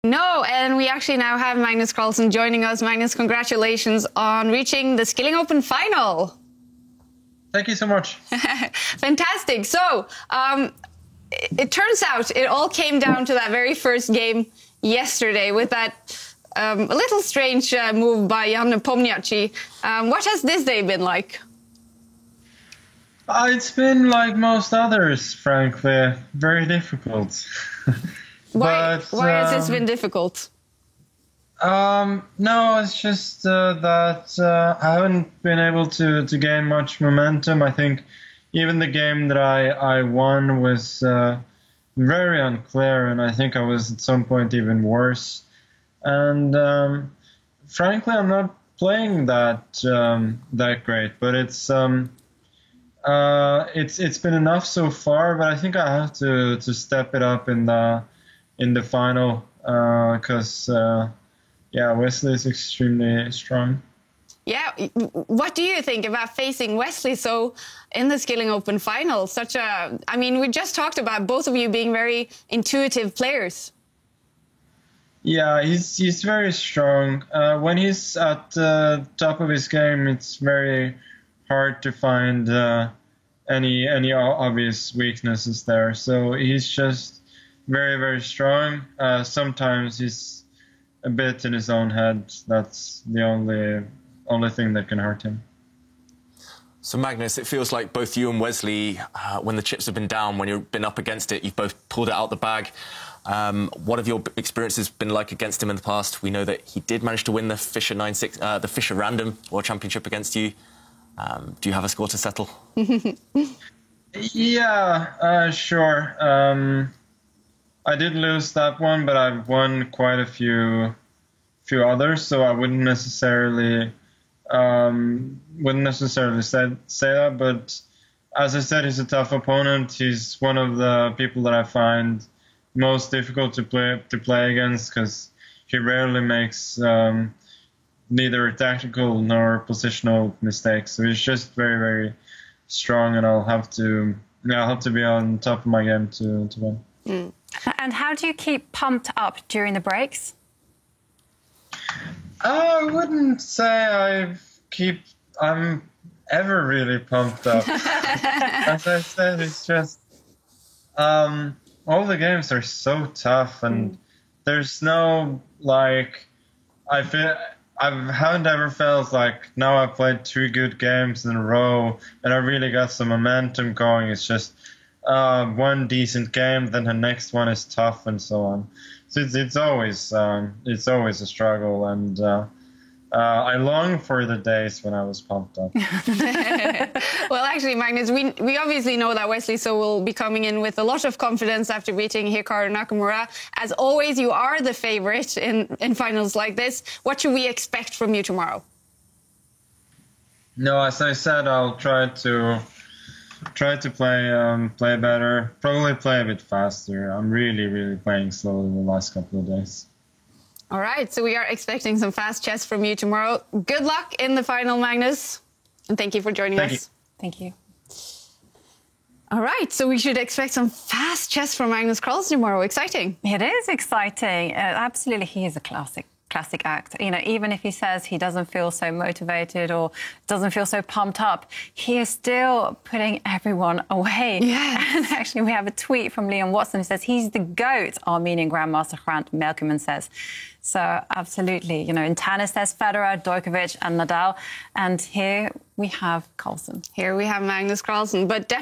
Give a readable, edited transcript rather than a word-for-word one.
No, and we actually now have Magnus Carlsen joining us. Magnus, congratulations on reaching the Skilling Open final. Thank you so much. Fantastic. So, it turns out it all came down to that very first game yesterday with that a little strange move by Jan Nepomniachtchi. What has this day been like? It's been like most others, frankly. Very difficult. Why has this been difficult? No, it's just that I haven't been able to gain much momentum. I think even the game that I won was very unclear, and I think I was at some point even worse. And frankly, I'm not playing that great, but it's been enough so far. But I think I have to step it up in the final because Wesley is extremely strong. Yeah, what do you think about facing Wesley so in the Skilling Open final? We just talked about both of you being very intuitive players. Yeah, he's very strong. When he's at the top of his game, it's very hard to find any obvious weaknesses there. So he's just very, very strong. Sometimes he's a bit in his own head. That's the only thing that can hurt him. So Magnus, it feels like both you and Wesley, when the chips have been down, when you've been up against it, you've both pulled it out the bag. What have your experiences been like against him in the past? We know that he did manage to win the Fischer 9-6, the Fischer Random World Championship against you. Do you have a score to settle? Yeah, sure. I did lose that one, but I've won quite a few others, so I wouldn't necessarily say that. But as I said, he's a tough opponent. He's one of the people that I find most difficult to play against because he rarely makes neither tactical nor positional mistakes. So he's just very, very strong, and I'll have to be on top of my game to win. Mm. And how do you keep pumped up during the breaks? I wouldn't say I'm ever really pumped up. As I said, it's just all the games are so tough, and there's no I haven't ever felt like now I've played 2 good games in a row and I really got some momentum going. It's just one decent game, then the next one is tough, and so on. So it's always a struggle, and I long for the days when I was pumped up. Well, actually, Magnus, we obviously know that Wesley So will be coming in with a lot of confidence after beating Hikaru Nakamura. As always, you are the favorite in finals like this. What should we expect from you tomorrow? No, as I said, I'll try to play better, probably play a bit faster. I'm really playing slowly the last couple of days. All right, so we are expecting some fast chess from you tomorrow. Good luck in the final, Magnus, and thank you for joining us. Thank you. All right, so we should expect some fast chess from Magnus Carlsen tomorrow. Exciting. It is exciting. Absolutely, he is a classic act. You know, even if he says he doesn't feel so motivated or doesn't feel so pumped up, he is still putting everyone away. Yes. And actually, we have a tweet from Leon Watson who says he's the GOAT, Armenian Grandmaster Hrant Melkerman says. So, absolutely, you know, in tennis there's Federer, Djokovic and Nadal. And here we have Carlsen. Here we have Magnus Carlsen, but definitely